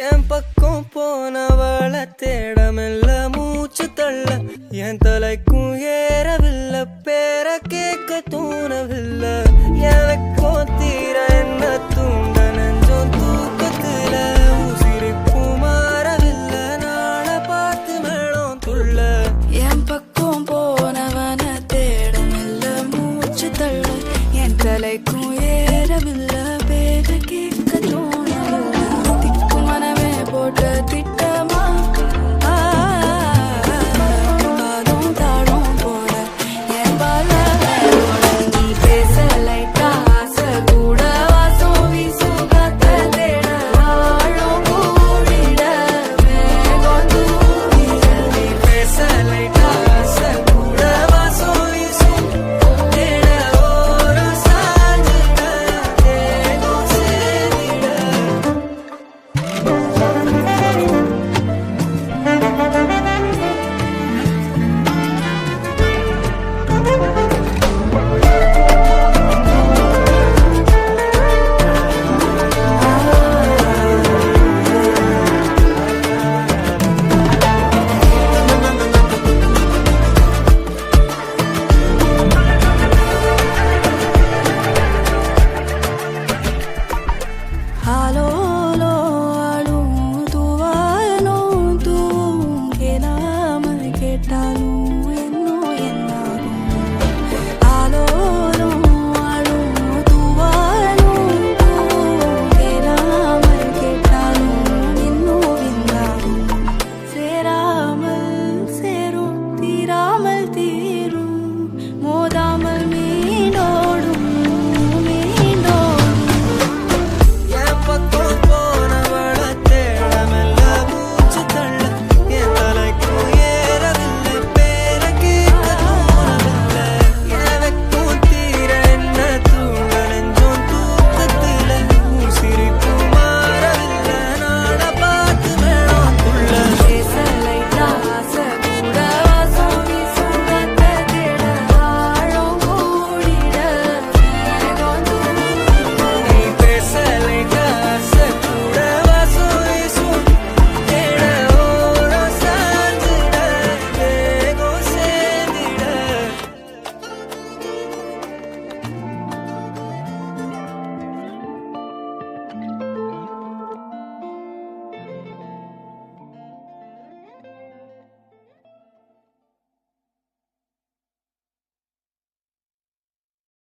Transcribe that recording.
என் பக்கம் போனவள தேடமெல்ல மூச்சு தள்ள என் தலைக்கும் ஏறவில்லை பேர கேட்க தூணவில்லை எனக்கோ தீர என்ன தூண்ட நெஞ்சம் தூக்கத்துல உசிரிப்பும் மாறவில்லை நாள பார்த்து மேளம் துள்ள என் பக்கம் போனவன தேடமெல்ல மூச்சு தள்ள என் தலைக்கும் ஏறவில்லை பேர கேட்க தோணவில்லை போட்ட திட்டமா பாதம் தாழும் போல என் பால நீ பேச லைட்டா ஆசை கூட வாசம் வீசும் காத்த தேட ஆழம் கூடிட மேகம் தூவிட நீ பேச லைட்டா